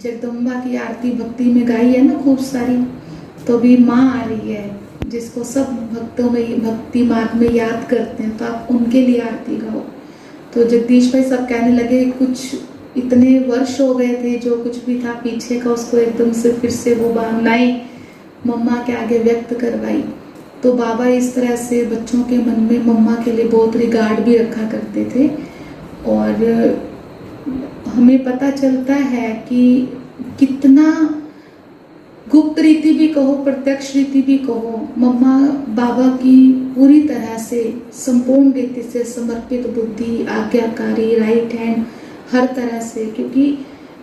जगदम्बा की आरती भक्ति में गाई है ना खूब सारी, तो अभी माँ आ रही है जिसको सब भक्तों में भक्ति मार्ग में याद करते हैं, तो आप उनके लिए आरती गाओ। तो जगदीश भाई सब कहने लगे कुछ इतने वर्ष हो गए थे, जो कुछ भी था पीछे का उसको एकदम से फिर से वो भावनाएं मम्मा के आगे व्यक्त करवाई। तो बाबा इस तरह से बच्चों के मन में मम्मा के लिए बहुत रिगार्ड भी रखा करते थे। और हमें पता चलता है कि कितना गुप्त रीति भी कहो प्रत्यक्ष रीति भी कहो, मम्मा बाबा की पूरी तरह से संपूर्ण रीति से समर्पित बुद्धि, आज्ञाकारी, राइट हैंड हर तरह से। क्योंकि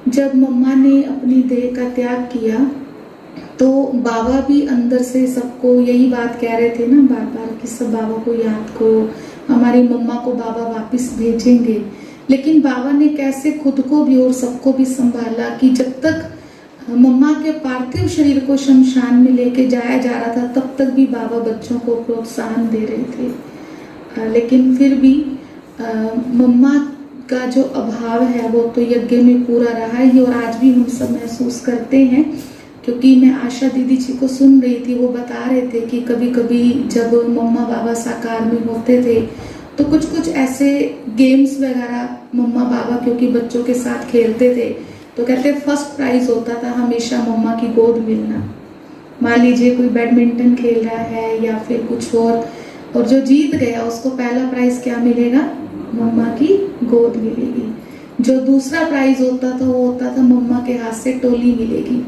जब मम्मा ने अपनी देह का त्याग किया तो बाबा भी अंदर से सबको यही बात कह रहे थे ना बार बार कि सब बाबा को याद करो, हमारी मम्मा को बाबा वापस भेजेंगे। लेकिन बाबा ने कैसे खुद को भी और सबको भी संभाला कि जब तक मम्मा के पार्थिव शरीर को शमशान में लेके जाया जा रहा था तब तक भी बाबा बच्चों को प्रोत्साहन दे रहे थे। लेकिन फिर भी मम्मा का जो अभाव है वो तो यज्ञ में पूरा रहा ही, और आज भी हम सब महसूस करते हैं। क्योंकि मैं आशा दीदी जी को सुन रही थी, वो बता रहे थे कि कभी कभी जब मम्मा बाबा साकार में होते थे तो कुछ कुछ ऐसे गेम्स वगैरह मम्मा बाबा क्योंकि बच्चों के साथ खेलते थे, तो कहते फर्स्ट प्राइज होता था हमेशा मम्मा की गोद मिलना। मान लीजिए कोई बैडमिंटन खेल रहा है या फिर कुछ और जो जीत गया उसको पहला प्राइज क्या मिलेगा, मम्मा की गोद मिलेगी। जो दूसरा प्राइज होता था वो होता था मम्मा के हाथ से टोली मिलेगी।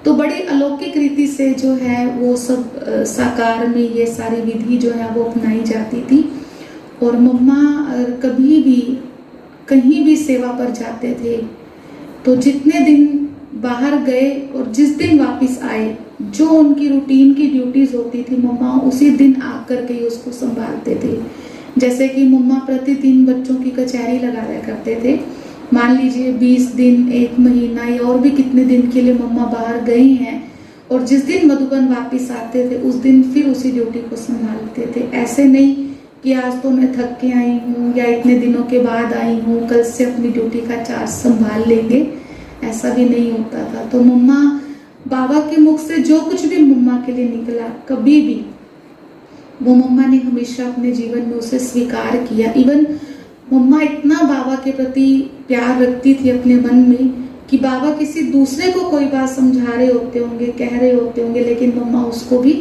तो बड़ी अलौकिक रीति से जो है वो सब साकार में ये सारी विधि जो है वो अपनाई जाती थी। और मम्मा कभी भी कहीं भी सेवा पर जाते थे तो जितने दिन बाहर गए और जिस दिन वापस आए, जो उनकी रूटीन की ड्यूटीज होती थी मम्मा उसी दिन आकर के उसको संभालते थे। जैसे कि मम्मा प्रतिदिन बच्चों की कचहरी लगाया करते थे। मान लीजिए 20 दिन, 1 महीना या और भी कितने दिन के लिए मम्मा बाहर गई हैं, और जिस दिन मधुबन वापस आते थे उस दिन फिर उसी ड्यूटी को संभालते थे। ऐसे नहीं कि आज तो मैं थक के आई हूँ या इतने दिनों के बाद आई हूँ, कल से अपनी ड्यूटी का चार्ज संभाल लेंगे, ऐसा भी नहीं होता था। तो मम्मा बाबा के मुख से जो कुछ भी मम्मा के लिए निकला, कभी भी वो मम्मा ने हमेशा अपने जीवन में उसे स्वीकार किया। इवन मम्मा इतना बाबा के प्रति प्यार रखती थी अपने मन में कि बाबा किसी दूसरे को कोई बात समझा रहे होते होंगे, कह रहे होते होंगे, लेकिन मम्मा उसको भी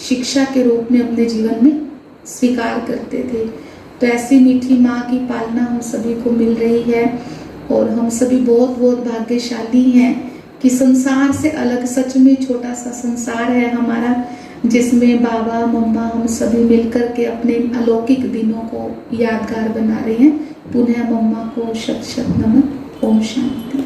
शिक्षा के रूप में अपने जीवन में स्वीकार करते थे। तो ऐसी मीठी माँ की पालना हम सभी को मिल रही है, और हम सभी बहुत बहुत भाग्यशाली हैं कि संसार से अलग सच में छोटा सा संसार है हमारा, जिसमें बाबा मम्मा हम सभी मिलकर के अपने अलौकिक दिनों को यादगार बना रहे हैं। पुनः मम्मा को शत शत नमन। ओम शांति।